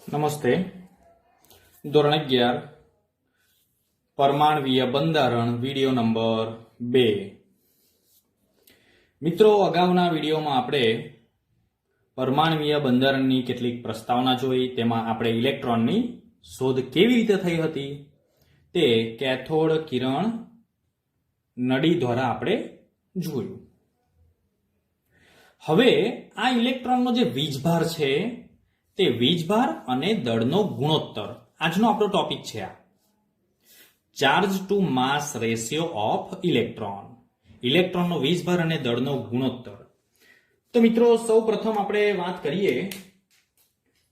નમસ્તે. ધોરણ 11 પરમાણવીય બંધારણ વિડીયો નંબર 2. મિત્રો, અગાઉના વિડીયોમાં આપણે પરમાણવીય બંધારણની કેટલીક પ્રસ્તાવના જોઈ. તેમાં આપણે ઇલેક્ટ્રોનની શોધ કેવી રીતે થઈ હતી તે કેથોડ કિરણ નળી દ્વારા આપણે જોયું. હવે આ ઇલેક્ટ્રોનનો જે વીજભાર છે તે વીજભાર અને દળનો ગુણોત્તર આજનો આપણો ટોપિક છે. આ charge to mass ratio of electron, ઇલેક્ટ્રોનનો વીજભાર અને દળનો ગુણોત્તર. તો મિત્રો, સૌ પ્રથમ આપણે વાત કરીએ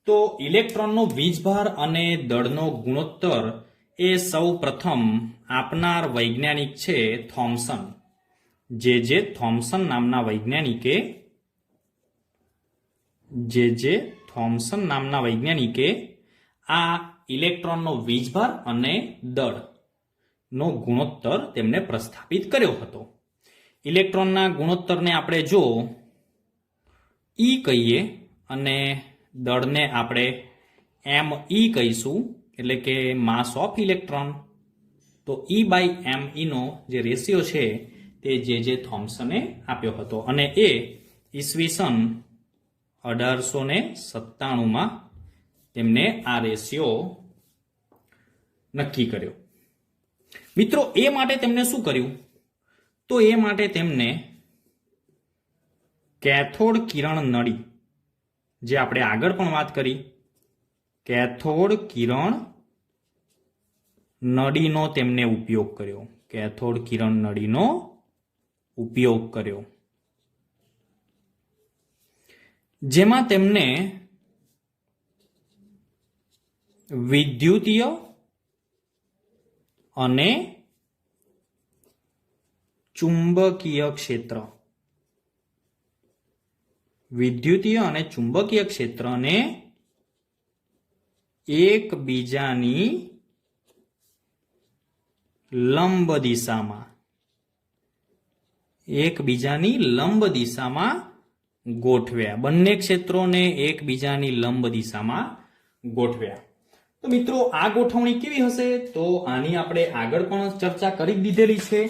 તો ઇલેક્ટ્રોનનો વીજભાર અને દળનો ગુણોત્તર એ સૌ પ્રથમ આપનાર વૈજ્ઞાનિક છે થોમ્સન. જે થોમ્સન નામના વૈજ્ઞાનિકે થોમ્સન નામના વૈજ્ઞાનિકે આ ઇલેક્ટ્રોનનો વીજભાર અને દળનો ગુણોત્તર તેમને પ્રસ્થાપિત કર્યો હતો. ઇલેક્ટ્રોનના ગુણોત્તરને આપણે જો E કહીએ અને દળને આપણે ME કહીશું, એટલે કે માસ ઓફ ઇલેક્ટ્રોન, તો E/ME નો જે રેશિયો છે તે જે થોમ્સને આપ્યો હતો અને એ ઈસવીસન 1897માં તેમને આ રેશિયો નક્કી કર્યો. મિત્રો, એ માટે તેમને શું કર્યું? તો એ માટે તેમને કેથોડ કિરણ નળી, જે આપણે આગળ પણ વાત કરી, કેથોડ કિરણ નળીનો તેમને ઉપયોગ કર્યો. કેથોડ કિરણ નળીનો ઉપયોગ કર્યો, જેમાં તેમને વિદ્યુતીય અને ચુંબકીય ક્ષેત્ર, વિદ્યુતીય અને ચુંબકીય ક્ષેત્રને એકબીજાની લંબ દિશામાં ગોઠવ્યા. બંને ક્ષેત્રોને એકબીજાની લંબ દિશામાં ગોઠવ્યા. તો મિત્રો, આ ગોઠવણી કેવી હશે? તો આની આપણે આગળ પણ ચર્ચા કરી દીધેલી છે.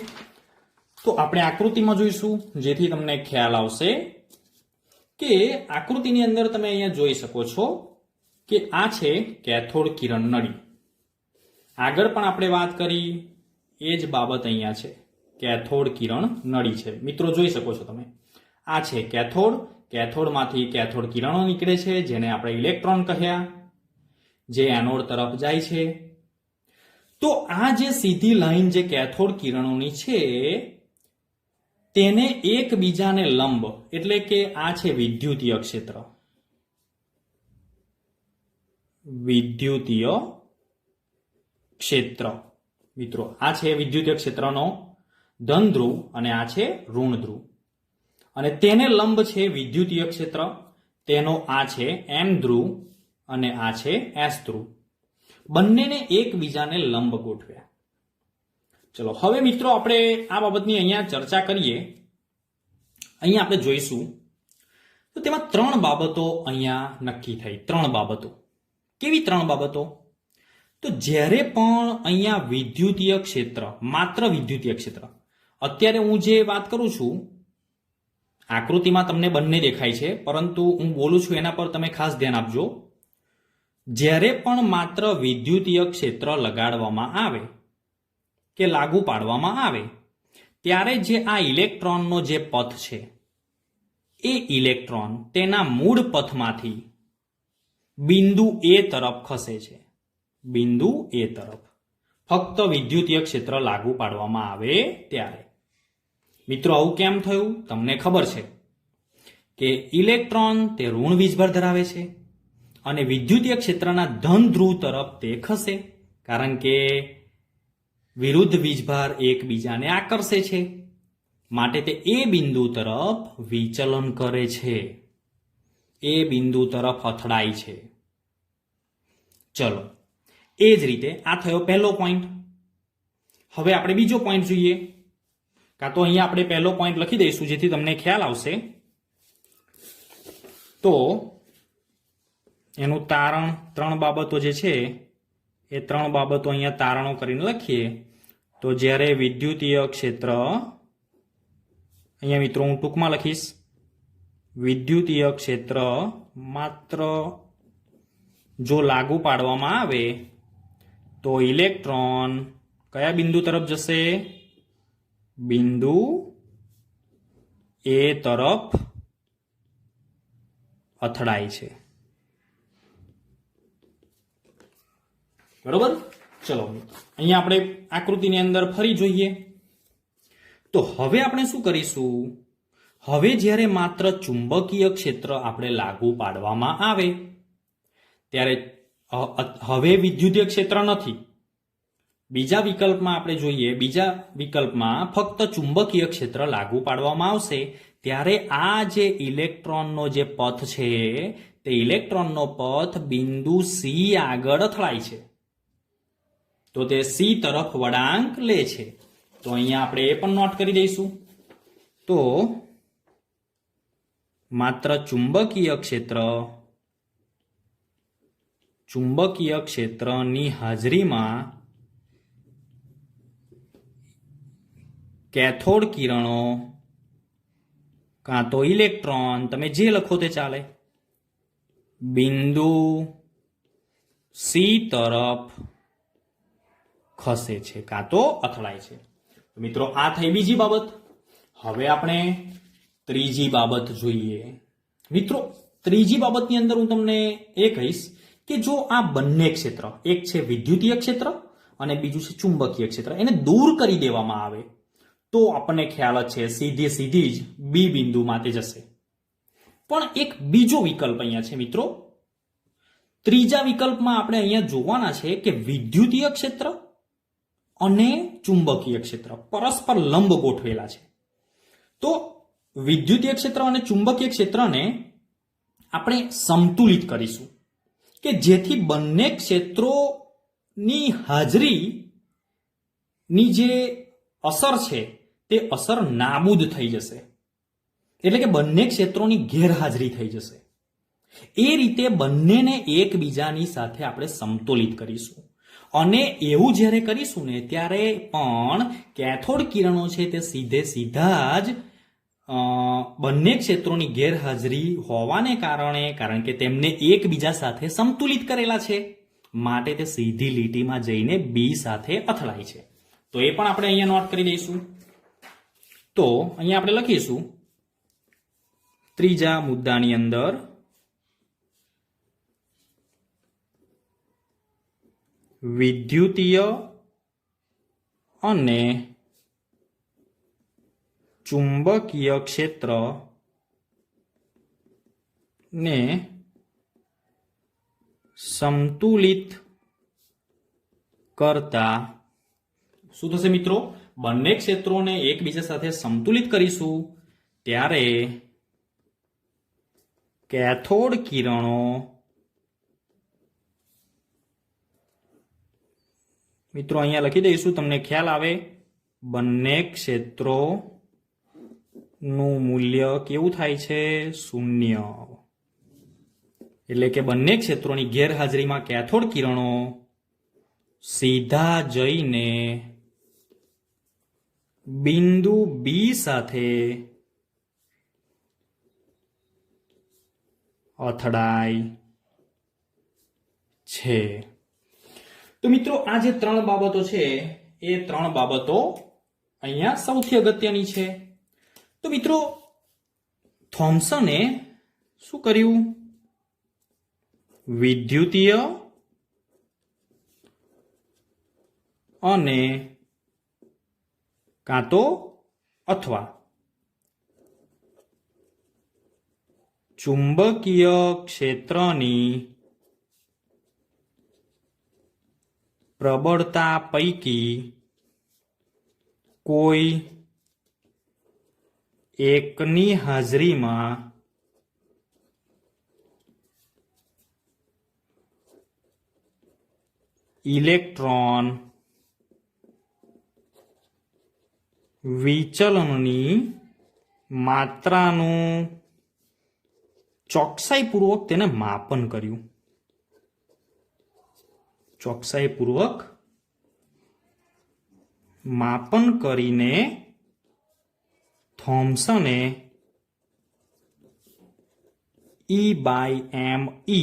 તો આપણે આકૃતિમાં જોઈશું, જેથી તમને ખ્યાલ આવશે કે આકૃતિની અંદર તમે અહીંયા જોઈ શકો છો કે આ છે કેથોડ કિરણ નળી. આગળ પણ આપણે વાત કરી એ જ બાબત અહીંયા છે. કેથોડ કિરણ નળી છે. મિત્રો, જોઈ શકો છો તમે, આ છે કેથોડ. કેથોડમાંથી કેથોડ કિરણો નીકળે છે, જેને આપણે ઇલેક્ટ્રોન કહ્યા, જે એનોડ તરફ જાય છે. તો આ જે સીધી લાઈન જે કેથોડ કિરણોની છે તેને એકબીજાને લંબ, એટલે કે આ છે વિદ્યુતીય ક્ષેત્ર. વિદ્યુતીય ક્ષેત્ર, મિત્રો, આ છે વિદ્યુતીય ક્ષેત્રનો ધન ધ્રુવ અને આ છે ઋણ ધ્રુવ. અને તેને લંબ છે વિદ્યુતીય ક્ષેત્ર, તેનો આ છે N ધ્રુવ અને આ છે S ધ્રુવ. બંનેને એકબીજાને લંબ ગોઠવ્યા. ચલો, હવે મિત્રો આપણે આ બાબતની અહીંયા ચર્ચા કરીએ. અહીંયા આપણે જોઈશું તો તેમાં 3 બાબતો અહીંયા નક્કી થઈ. 3 બાબતો. કેવી 3 બાબતો? તો જ્યારે પણ અહીંયા વિદ્યુતીય ક્ષેત્ર, માત્ર વિદ્યુતીય ક્ષેત્ર, અત્યારે હું જે વાત કરું છું આકૃતિમાં તમને બંને દેખાય છે, પરંતુ હું બોલું છું એના પર તમે ખાસ ધ્યાન આપજો. જ્યારે પણ માત્ર વિદ્યુતીય ક્ષેત્ર લગાડવામાં આવે કે લાગુ પાડવામાં આવે ત્યારે જે આ ઇલેક્ટ્રોનનો જે પથ છે એ ઇલેક્ટ્રોન તેના મૂળ પથમાંથી બિંદુ A તરફ ખસે છે. બિંદુ A તરફ ફક્ત વિદ્યુતીય ક્ષેત્ર લાગુ પાડવામાં આવે ત્યારે. મિત્રો, આવું કેમ થયું? તમને ખબર છે કે ઇલેક્ટ્રોન તે ઋણ વીજભાર ધરાવે છે અને વિદ્યુતીય ક્ષેત્રના ધન ધ્રુવ તરફ તે ખસે, કારણ કે વિરુદ્ધ વીજભાર એકબીજાને આકર્ષે છે, માટે તે એ બિંદુ તરફ વિચલન કરે છે, એ બિંદુ તરફ અથડાય છે. ચલો, એ જ રીતે આ થયો પહેલો પોઈન્ટ. હવે આપણે બીજો પોઈન્ટ જોઈએ. કાં તો અહીંયા આપણે પહેલો પોઈન્ટ લખી દઈશું, જેથી તમને ખ્યાલ આવશે. તો એનું તારણ 3 બાબતો જે છે એ 3 બાબતો અહીંયા તારણો કરીને લખીએ તો જ્યારે વિદ્યુતીય ક્ષેત્ર, અહીંયા મિત્રો હું ટૂંકમાં લખીશ, વિદ્યુતીય ક્ષેત્ર માત્ર જો લાગુ પાડવામાં આવે તો ઇલેક્ટ્રોન કયા બિંદુ તરફ જશે? બિંદુ એ તરફ અથડાય છે. બરોબર? ચલો અહીંયા આપણે આકૃતિની અંદર ફરી જોઈએ. તો હવે આપણે શું કરીશું? હવે જ્યારે માત્ર ચુંબકીય ક્ષેત્ર આપણે લાગુ પાડવામાં આવે ત્યારે હવે વિદ્યુતીય ક્ષેત્ર નથી. બીજા વિકલ્પમાં આપણે જોઈએ, બીજા વિકલ્પમાં ફક્ત ચુંબકીય ક્ષેત્ર લાગુ પાડવામાં આવશે ત્યારે આ જે ઇલેક્ટ્રોનનો જે પથ છે તે ઇલેક્ટ્રોનનો પથ બિંદુ સી આગળ અથડાય છે. તો તે સી તરફ વળાંક લે છે. તો અહીંયા આપણે એ પણ નોટ કરી દઈશું. તો માત્ર ચુંબકીય ક્ષેત્રની હાજરીમાં કેથોડ કિરણો કાં તો ઇલેક્ટ્રોન, તમે જે લખો તે ચાલે, બિંદુ સી તરફ ખસે છે કાં તો અથડાય છે. મિત્રો આ થઈ બીજી બાબત. હવે આપણે ત્રીજી બાબત જોઈએ. મિત્રો ત્રીજી બાબતની અંદર હું તમને એ કહીશ કે જો આ બંને ક્ષેત્ર, એક છે વિદ્યુતીય ક્ષેત્ર અને બીજું છે ચુંબકીય ક્ષેત્ર, એને દૂર કરી દેવામાં આવે તો આપણને ખ્યાલ જ છે સીધી જ બી બિંદુમાં તે જશે. પણ એક બીજો વિકલ્પ અહીંયા છે મિત્રો. ત્રીજા વિકલ્પમાં આપણે અહીંયા જોવાના છે કે વિદ્યુતીય ક્ષેત્ર અને ચુંબકીય ક્ષેત્ર પરસ્પર લંબ ગોઠવેલા છે. તો વિદ્યુતીય ક્ષેત્ર અને ચુંબકીય ક્ષેત્રને આપણે સંતુલિત કરીશું કે જેથી બંને ક્ષેત્રોની હાજરીની જે અસર છે તે અસર નાબૂદ થઈ જશે. એટલે કે બંને ક્ષેત્રોની ગેરહાજરી થઈ જશે. એ રીતે બંનેને એકબીજાની સાથે આપણે સમતોલિત કરીશું. અને એવું જ્યારે કરીશું ને ત્યારે પણ કેથોડ કિરણો છે તે સીધા જ બંને ક્ષેત્રોની ગેરહાજરી હોવાને કારણે, કારણ કે તેમને એકબીજા સાથે સમતુલિત કરેલા છે, માટે તે સીધી લીટીમાં જઈને બી સાથે અથડાય છે. તો એ પણ આપણે અહીંયા નોટ કરી દઈશું. તો અહીંયા આપણે લખીશું ત્રીજા મુદ્દાની અંદર વિદ્યુતીય અને ચુંબકીય ક્ષેત્ર ને સમતુલિત કરતા શું થશે મિત્રો? બંને ક્ષેત્રોને એકબીજા સાથે સમતુલિત કરીશું ત્યારે કેથોડ કિરણો મિત્રો અહીંયા લખી દઈશું, તમને ખ્યાલ આવે. બંને ક્ષેત્રોનું મૂલ્ય કેવું થાય છે? 0. એટલે કે બંને ક્ષેત્રોની ગેરહાજરીમાં કેથોડ કિરણો સીધા જઈને બિંદુ બી સાથે અથડાય છે. તો મિત્રો આ જે 3 બાબતો છે એ 3 બાબતો અહીંયા સૌથી અગત્યની છે. તો મિત્રો થોમ્સને શું કર્યું? વિદ્યુતીય અને કાં તો અથવા ચુંબકીય ક્ષેત્રની પ્રબળતા પૈકી કોઈ એકની હાજરીમાં ઇલેક્ટ્રોન વિચલનની માત્રાનું ચોકસાઈપૂર્વક તેને માપન કર્યું. ચોકસાઈપૂર્વક માપન કરીને થોમ્સને E/me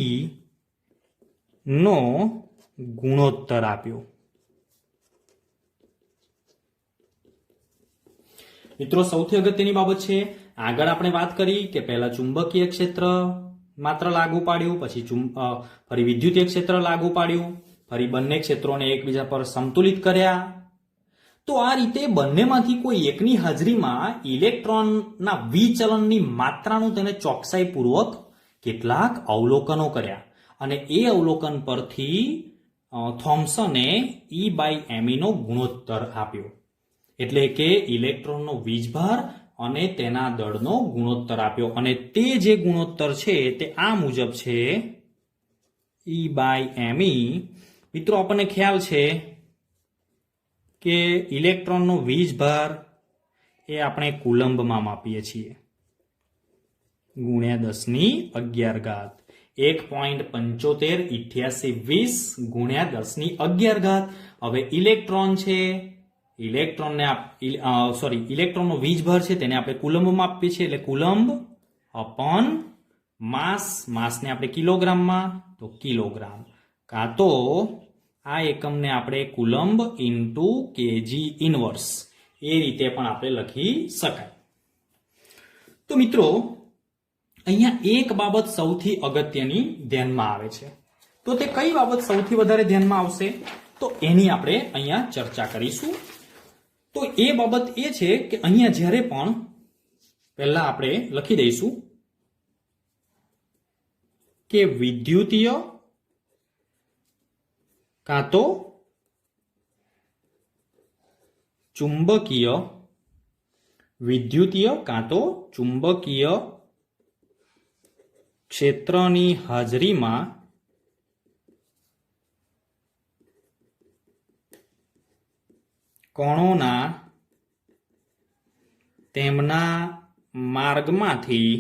નો ગુણોત્તર આપ્યો. મિત્રો સૌથી અગત્યની બાબત છે, આગળ આપણે વાત કરી કે પહેલા ચુંબકીય ક્ષેત્ર માત્ર લાગુ પાડ્યું, પછી ફરી વિદ્યુતીય ક્ષેત્ર લાગુ પાડ્યું, ફરી બંને ક્ષેત્રોને એકબીજા પર સંતુલિત કર્યા. તો આ રીતે બંનેમાંથી કોઈ એકની હાજરીમાં ઇલેક્ટ્રોનના વિચલનની માત્રાનું તેને ચોકસાઈપૂર્વક કેટલાક અવલોકનો કર્યા અને એ અવલોકન પરથી થોમ્સને E/me નો ગુણોત્તર આપ્યો. એટલે કે ઇલેક્ટ્રોનનો વીજભાર અને તેના દળનો ગુણોત્તર આપ્યો અને તે જે ગુણોત્તર છે તે આ મુજબ છે E/me. મિત્રો આપણને ખ્યાલ છે કે ઇલેક્ટ્રોનનો વીજભાર એ આપણે કુલંબમાં માપીએ છીએ, ગુણ્યા 10^11. 1.758820 ગુણ્યા 10^11. હવે ઇલેક્ટ્રોન છે, ઇલેક્ટ્રોનનો વીજભાર છે તેને આપણે કુલંબમાં આપીએ છીએ, એટલે કુલંબ અપોન માસને આપણે કિલોગ્રામમાં, તો કિલોગ્રામ, કાં તો આ એકમને આપણે કુલંબ ઇન્ટુ કેજી ઇનવર્સ એ રીતે પણ આપણે લખી શકાય. તો મિત્રો અહીંયા એક બાબત સૌથી અગત્યની ધ્યાનમાં આવે છે. તો તે કઈ બાબત સૌથી વધારે ધ્યાનમાં આવશે, તો એની આપણે અહીંયા ચર્ચા કરીશું. તો એ બાબત એ છે કે અહીંયા જ્યારે પણ પહેલા આપણે લખી દઈશું કે વિદ્યુતીય કાં તો ચુંબકીય, વિદ્યુતીય કાં તો ચુંબકીય ક્ષેત્રની હાજરીમાં કણોના તેમના માર્ગમાંથી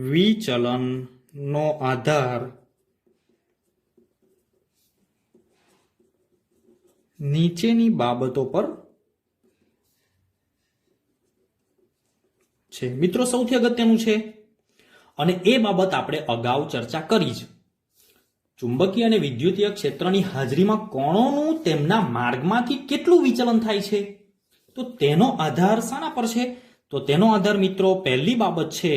વિચલનનો આધાર નીચેની બાબતો પર છે. મિત્રો સૌથી અગત્યનું છે અને એ બાબત આપણે અગાઉ ચર્ચા કરી જ. ચુંબકીય અને વિદ્યુતીય ક્ષેત્રની હાજરીમાં કણોનું તેમના માર્ગમાંથી કેટલું વિચલન થાય છે, તો તેનો આધાર શાના પર છે, તો તેનો આધાર મિત્રો પહેલી બાબત છે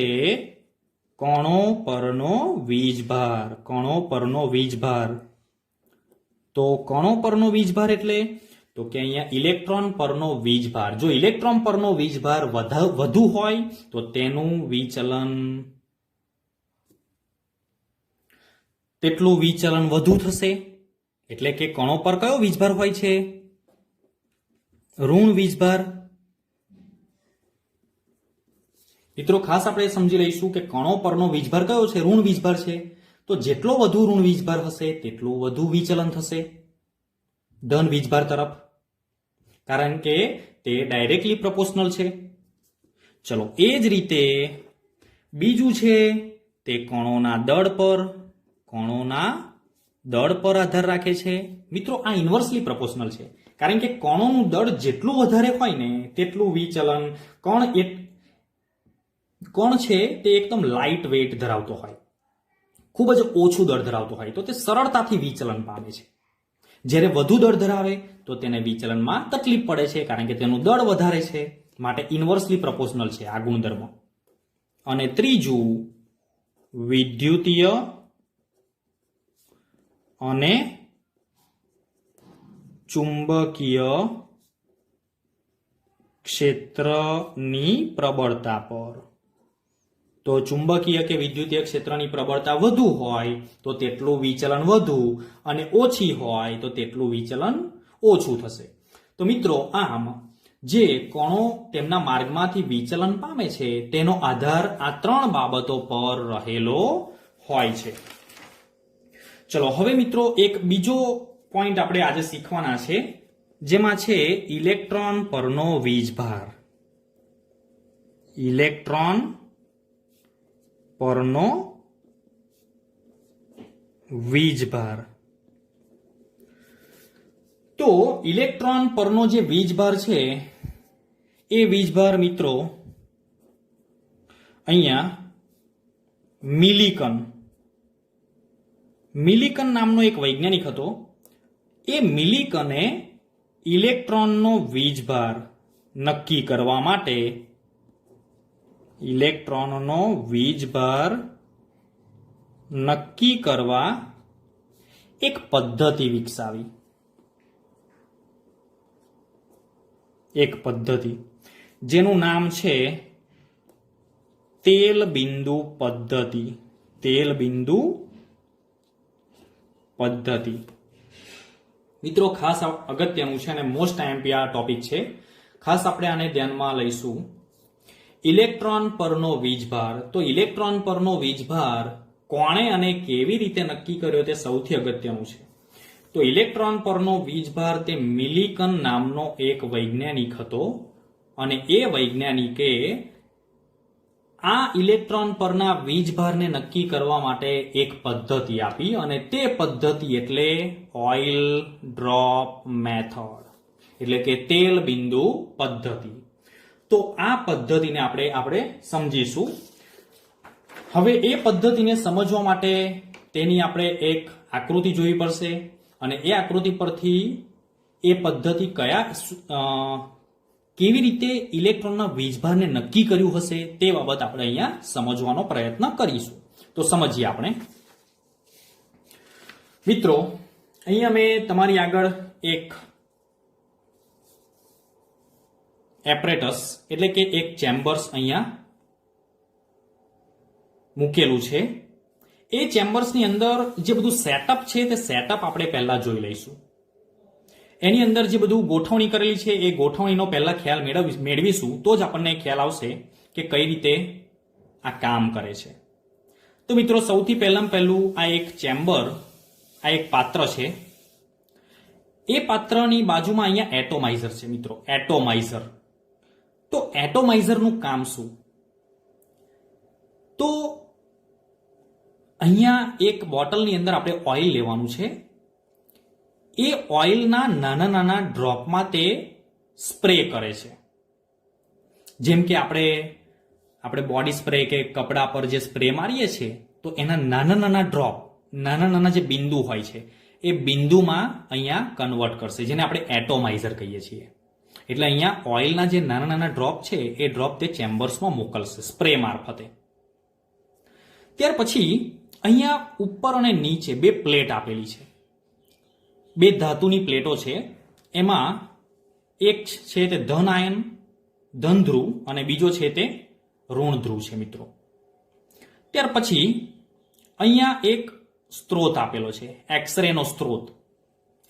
કણો પરનો વીજભાર. કણો પરનો વીજભાર, તો કણો પરનો વીજભાર એટલે તો કે અહીંયા ઇલેક્ટ્રોન પરનો વીજભાર. જો ઇલેક્ટ્રોન પરનો વીજભાર વધુ હોય તો તેનું વિચલન તેટલું વિચલન વધુ થશે. એટલે કે કણો પર કયો વીજભાર હોય છે, ઋણ વીજભાર. મિત્રો ખાસ આપણે સમજી લઈશું કે કણો પરનો વીજભાર કયો છે, ઋણ વીજભાર છે. તો જેટલો વધુ ઋણ વીજભાર હશે તેટલું વધુ વિચલન થશે ધન વીજભાર તરફ, કારણ કે તે ડાયરેક્ટલી પ્રોપોર્શનલ છે. ચલો એ જ રીતે બીજું છે તે કણોના દળ પર આધાર રાખે છે. મિત્રો આ ઇન્વર્સલી પ્રોપોર્શનલ છે, કારણ કે કણોનું દળ જેટલું વધારે હોય ને તેટલું વિચલન. કણ છે તે એકદમ લાઇટ વેઇટ ધરાવતો હોય, ખૂબ જ ઓછું દળ ધરાવતો હોય તો તે સરળતાથી વિચલન પામે છે. જ્યારે વધુ દળ ધરાવે તો તેને વિચલનમાં તકલીફ પડે છે, કારણ કે તેનું દળ વધારે છે. માટે ઇન્વર્સલી પ્રોપોર્શનલ છે આ ગુણધર્મ. અને ત્રીજું વિદ્યુતીય અને ચુંબકીય ક્ષેત્રની પ્રબળતા પર. તો ચુંબકીય કે વિદ્યુતીય ક્ષેત્રની પ્રબળતા વધુ હોય તો તેટલું વિચલન વધુ અને ઓછી હોય તો તેટલું વિચલન ઓછું થશે. તો મિત્રો આમ જે કણો તેમના માર્ગમાંથી વિચલન પામે છે તેનો આધાર આ ત્રણ બાબતો પર રહેલો હોય છે. ચલો હવે મિત્રો એક બીજો પોઈન્ટ આપણે આજે શીખવાના છે, જેમાં છે ઇલેક્ટ્રોન પરનો વીજભાર. ઇલેક્ટ્રોન પરનો વીજભાર. તો ઇલેક્ટ્રોન પરનો જે વીજભાર છે એ વીજભાર મિત્રો અહીંયા મિલિકન નામનો એક વૈજ્ઞાનિક હતો. એ મિલિકને ઇલેક્ટ્રોનનો વીજભાર નક્કી કરવા માટે ઇલેક્ટ્રોનનો વીજભાર નક્કી કરવા એક પદ્ધતિ વિકસાવી. એક પદ્ધતિ જેનું નામ છે તેલ બિંદુ પદ્ધતિ. તેલ બિંદુ પદ્ધતિ. મિત્રો ખાસ અગત્યનું છે અને મોસ્ટ આઈએમપી આ ટોપિક છે. ખાસ આપણે આને ધ્યાનમાં લઈશું. ઇલેક્ટ્રોન પરનો વીજભાર. તો ઇલેક્ટ્રોન પરનો વીજભાર કોણે અને કેવી રીતે નક્કી કર્યો તે સૌથી અગત્યનું છે. તો ઇલેક્ટ્રોન પરનો વીજભાર તે મિલિકન નામનો એક વૈજ્ઞાનિક હતો અને એ વૈજ્ઞાનિકે આ ઇલેક્ટ્રોન પરના વીજભારને નક્કી કરવા માટે એક પદ્ધતિ આપી અને તે પદ્ધતિ એટલે ઓઇલ ડ્રોપ મેથડ, એટલે કે તેલ બિંદુ પદ્ધતિ. તો આ પદ્ધતિને આપણે સમજીશું. હવે એ પદ્ધતિને સમજવા માટે તેની આપણે એક આકૃતિ જોવી પડશે અને એ આકૃતિ પરથી એ પદ્ધતિ કેવી રીતે ઇલેક્ટ્રોનના વીજભારને નક્કી કર્યું હશે તે બાબત આપણે અહીંયા સમજવાનો પ્રયત્ન કરીશું. તો સમજીએ આપણે. મિત્રો અહીંયા મેં તમારી આગળ એક એપરેટસ એટલે કે એક ચેમ્બર્સ અહીંયા મૂકેલું છે. એ ચેમ્બર્સની અંદર જે બધું સેટઅપ છે તે સેટઅપ આપણે પહેલા જોઈ લઈશું. એની અંદર જે બધું ગોઠવણી કરેલી છે એ ગોઠવણીનો પહેલા ખ્યાલ મેળવીશું તો જ આપણને ખ્યાલ આવશે કે કઈ રીતે આ કામ કરે છે. તો મિત્રો સૌથી પહેલું આ એક ચેમ્બર, આ એક પાત્ર છે. એ પાત્રની બાજુમાં અહીંયા એટોમાઇઝર છે મિત્રો, એટોમાઇઝર. તો એટોમાઇઝરનું કામ શું? તો અહીંયા એક બોટલની અંદર આપણે ઓઇલ લેવાનું છે. એ ઓઇલના નાના નાના ડ્રોપમાં તે સ્પ્રે કરે છે. જેમ કે આપણે બોડી સ્પ્રે કે કપડા પર જે સ્પ્રે મારીએ છીએ તો એના નાના નાના ડ્રોપ, નાના નાના જે બિંદુ હોય છે એ બિંદુમાં અહીંયા કન્વર્ટ કરશે, જેને આપણે એટોમાઇઝર કહીએ છીએ. એટલે અહીંયા ઓઇલના જે નાના નાના ડ્રોપ છે એ ડ્રોપ તે ચેમ્બર્સમાં મોકલશે સ્પ્રે મારફતે. ત્યાર પછી અહીંયા ઉપર અને નીચે બે પ્લેટ આપેલી છે. બે ધાતુની પ્લેટો છે. એમાં એક છે તે ધન આયન, ધન ધ્રુવ, અને બીજો છે તે ઋણ ધ્રુવ છે મિત્રો. ત્યાર પછી અહીંયા એક સ્ત્રોત આપેલો છે, એક્સરે નો સ્ત્રોત.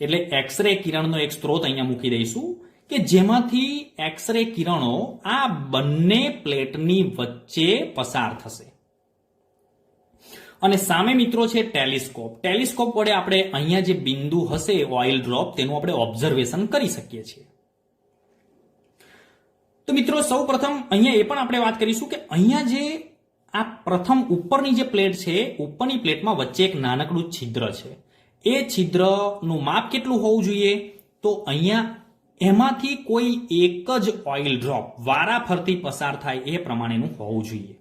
એટલે એક્સરે કિરણનો એક સ્ત્રોત અહીંયા મૂકી દઈશું કે જેમાંથી એક્સરે કિરણો આ બંને પ્લેટની વચ્ચે પસાર થશે. અને સામે મિત્રો છે ટેલિસ્કોપ. ટેલિસ્કોપ વડે આપણે અહીંયા જે બિંદુ હશે ઓઇલ ડ્રોપ તેનું આપણે ઓબ્ઝર્વેશન કરી શકીએ છીએ. તો મિત્રો સૌપ્રથમ અહીંયા એ પણ આપણે વાત કરીશું કે અહીંયા જે આ પ્રથમ ઉપરની જે પ્લેટ છે, ઉપરની પ્લેટમાં વચ્ચે એક નાનકડું છિદ્ર છે. એ છિદ્રનું માપ કેટલું હોવું જોઈએ? તો અહીંયા એમાંથી કોઈ એક જ ઓઇલ ડ્રોપ વારાફરતી પસાર થાય એ પ્રમાણેનું હોવું જોઈએ.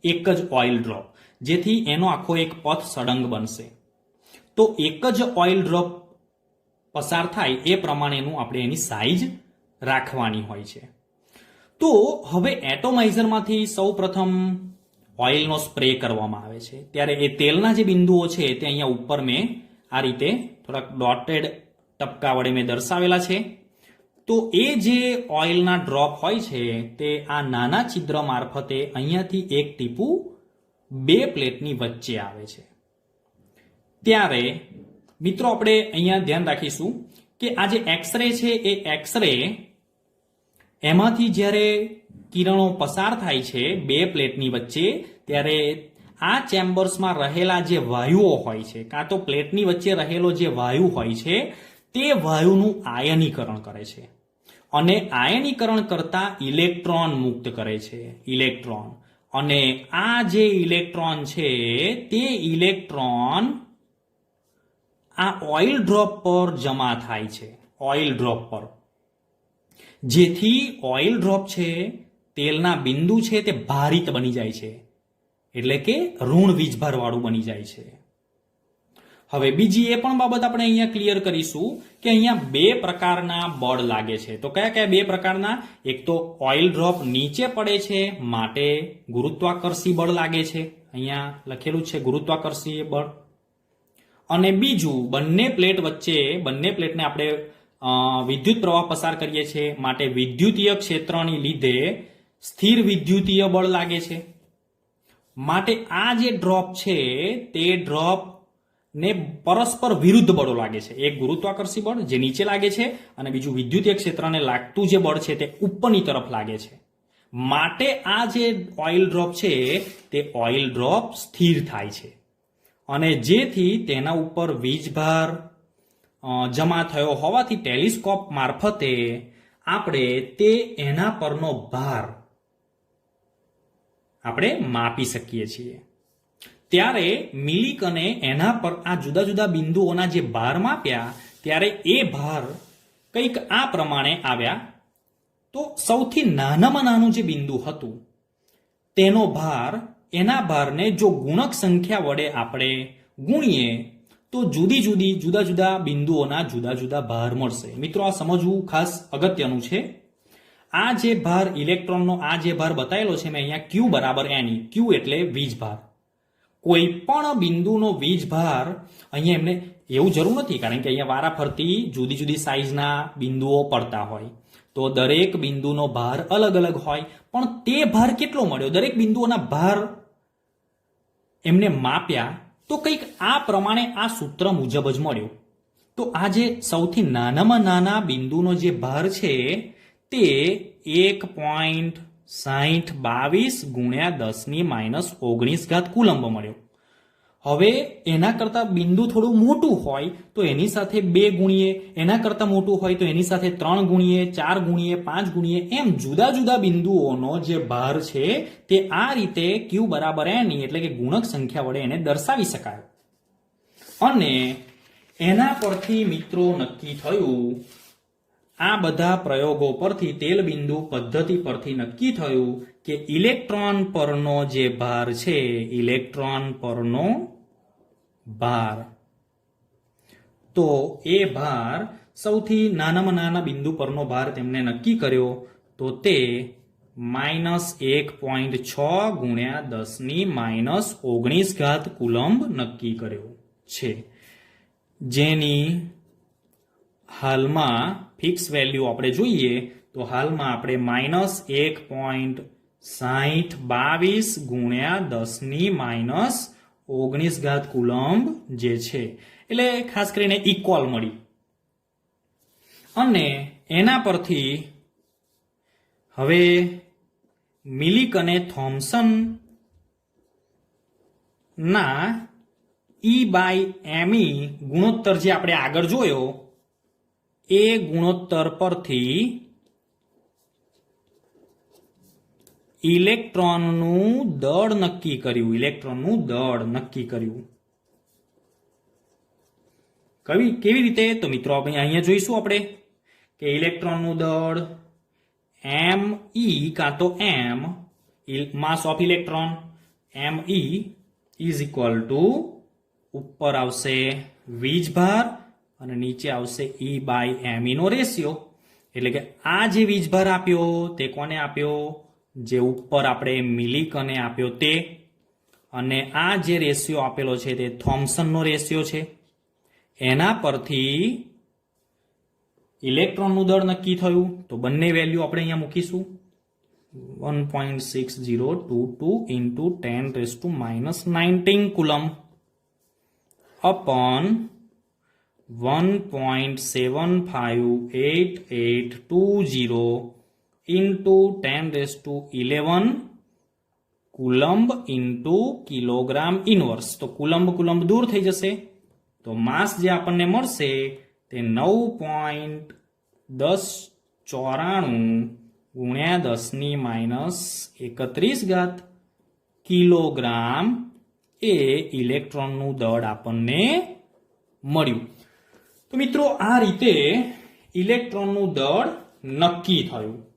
એક જ ઓઇલ ડ્રોપ, જેથી એનો આખો એક પથ સળંગ બનશે. તો એક જ ઓઇલ ડ્રોપ પસાર થાય એ પ્રમાણેનું આપણે એની સાઈઝ રાખવાની હોય છે. તો હવે એટોમાઇઝરમાંથી સૌ પ્રથમ ઓઇલનો સ્પ્રે કરવામાં આવે છે. ત્યારે એ તેલના જે બિંદુઓ છે તે અહીંયા ઉપર મેં આ રીતે થોડાક ડોટેડ ટપકા વડે મેં દર્શાવેલા છે. તો એ જે ઓઇલના ડ્રોપ હોય છે તે આ નાના છિદ્ર મારફતે અહીંયાથી એક ટીપું બે પ્લેટની વચ્ચે આવે છે. ત્યારે મિત્રો આપણે અહીંયા ધ્યાન રાખીશું કે આ જે એક્સરે છે એ એક્સરે એમાંથી જ્યારે કિરણો પસાર થાય છે બે પ્લેટની વચ્ચે, ત્યારે આ ચેમ્બર્સમાં રહેલા જે વાયુઓ હોય છે, કાં તો પ્લેટની વચ્ચે રહેલો જે વાયુ હોય છે તે વાયુનું આયનીકરણ કરે છે અને આયનીકરણ કરતા ઇલેક્ટ્રોન મુક્ત કરે છે. ઇલેક્ટ્રોન, અને આ જે ઇલેક્ટ્રોન છે તે ઇલેક્ટ્રોન આ ઓઇલ ડ્રોપ પર જમા થાય છે, ઓઇલ ડ્રોપ પર, જેથી ઓઇલ ડ્રોપ છે તેલના બિંદુ છે તે ભારિત બની જાય છે, એટલે કે ઋણ વીજભાર વાળું બની જાય છે. હવે બીજી એ પણ બાબત આપણે અહીંયા ક્લિયર કરીશું કે અહીંયા બે પ્રકારના બળ લાગે છે. તો કયા કયા બે પ્રકારના? એક તો ઓઇલ ડ્રોપ નીચે પડે છે માટે ગુરુત્વાકર્ષી બળ લાગે છે, અહીંયા લખેલું છે ગુરુત્વાકર્ષીય બળ. અને બીજું, બંને પ્લેટ વચ્ચે, બંને પ્લેટને આપણે વિદ્યુત પ્રવાહ પસાર કરીએ છીએ માટે વિદ્યુતીય ક્ષેત્રની લીધે સ્થિર વિદ્યુતીય બળ લાગે છે. માટે આ જે ડ્રોપ છે તે ડ્રોપ ને પરસ્પર વિરુદ્ધ બળો લાગે છે. એક ગુરુત્વાકર્ષી બળ જે નીચે લાગે છે અને બીજું વિદ્યુતીય ક્ષેત્રને લાગતું જે બળ છે તે ઉપરની તરફ લાગે છે. માટે આ જે ઓઇલ ડ્રોપ છે તે ઓઇલ ડ્રોપ સ્થિર થાય છે અને જેથી તેના ઉપર વીજભાર જમા થયો હોવાથી ટેલિસ્કોપ મારફતે આપણે તે એના પરનો ભાર આપણે માપી શકીએ છીએ. ત્યારે મિલિકને એના પર આ જુદા જુદા બિંદુઓના જે ભાર માપ્યા ત્યારે એ ભાર કંઈક આ પ્રમાણે આવ્યા. તો સૌથી નાનામાં નાનું જે બિંદુ હતું તેનો ભાર, એના ભારને જો ગુણક સંખ્યા વડે આપણે ગુણીએ તો જુદા જુદા બિંદુઓના જુદા જુદા ભાર મળશે. મિત્રો, આ સમજવું ખાસ અગત્યનું છે. આ જે ભાર ઇલેક્ટ્રોનનો આ જે ભાર બતાવેલો છે મેં અહીંયા Q બરાબર Ne, Q એટલે વીજભાર. કોઈ પણ બિંદુનો વીજભાર અહીંયા એમને એવું જરૂર નથી, કારણ કે અહીંયા વારાફરતી જુદી જુદી સાઈઝના બિંદુઓ પડતા હોય તો દરેક બિંદુનો ભાર અલગ અલગ હોય. પણ તે ભાર કેટલો મળ્યો? દરેક બિંદુઓના ભાર એમને માપ્યા તો કંઈક આ પ્રમાણે આ સૂત્ર મુજબ જ મળ્યો. તો આ જે સૌથી નાનામાં નાના બિંદુનો જે ભાર છે તે 1.6022 ગુણ્યા 10⁻⁹ કુલંબ મળ્યો. હવે એના કરતા બિંદુ થોડું મોટું હોય તો એની સાથે 2 ગુણીએ, એના કરતા મોટું હોય તો એની સાથે 3 ગુણીએ, 4 ગુણીએ, 5 ગુણીએ, એમ જુદા જુદા બિંદુઓનો જે ભાર છે તે આ રીતે Q બરાબર Ne એટલે કે ગુણક સંખ્યા વડે એને દર્શાવી શકાય. અને એના પરથી મિત્રો નક્કી થયું, આ બધા પ્રયોગો પરથી, તેલ બિંદુ પદ્ધતિ પરથી નક્કી થયું કે ઇલેક્ટ્રોન પરનો જે ભાર છે, ઇલેક્ટ્રોન પરનો ભાર, તો એ ભાર સૌથી નાનામાં નાના બિંદુ પરનો ભાર તેમને નક્કી કર્યો તો તે -1.6 ગુણ્યા 10⁻⁹ કુલંબ નક્કી કર્યો છે, જેની હાલમાં ફિક્સ વેલ્યુ આપણે જોઈએ તો હાલમાં આપણે -1.6022 ગુણ્યા 10⁻⁹ કુલંબ જે છે એટલે ખાસ કરીને ઇક્વલ મળી. અને એના પરથી હવે મિલિક અને થોમ્સન ના E/Me ગુણોત્તર જે આપણે આગળ જોયો એ ગુણોત્તર પરથી ઇલેક્ટ્રોનનું દળ નક્કી કર્યું. કેવી રીતે? તો મિત્રો આપણે અહીંયા જોઈશું આપણે કે ઇલેક્ટ્રોનનું દળ Me કાં તો m, mass of electron Me is equal to ઉપર આવશે વીજભાર અને નીચે આવશે E/Me નો રેશિયો. એટલે કે આ જે વીજભાર આપ્યો તે કોને આપ્યો? જે ઉપર આપણે મિલિકને આપ્યો તે. અને આ જે રેશિયો આપેલો છે તે થોમ્સનનો રેશિયો છે. એના પરથી ઇલેક્ટ્રોનનું દળ નક્કી થયું તો બંને વેલ્યુ આપણે અહીંયા મૂકીશું. 1.6022 × 10⁻⁹ coulomb upon 1.758820 into 10⁻11 coulomb into kilogram inverse. તો કુલંબ દૂર થઈ જશે તો માસ જે આપણને મળશે તે 9.1094 ગુણ્યા 10⁻31 કિલોગ્રામ એ ઇલેક્ટ્રોનનું દળ આપણને મળ્યું. તો મિત્રો આ રીતે ઇલેક્ટ્રોનનું દળ નક્કી થયું.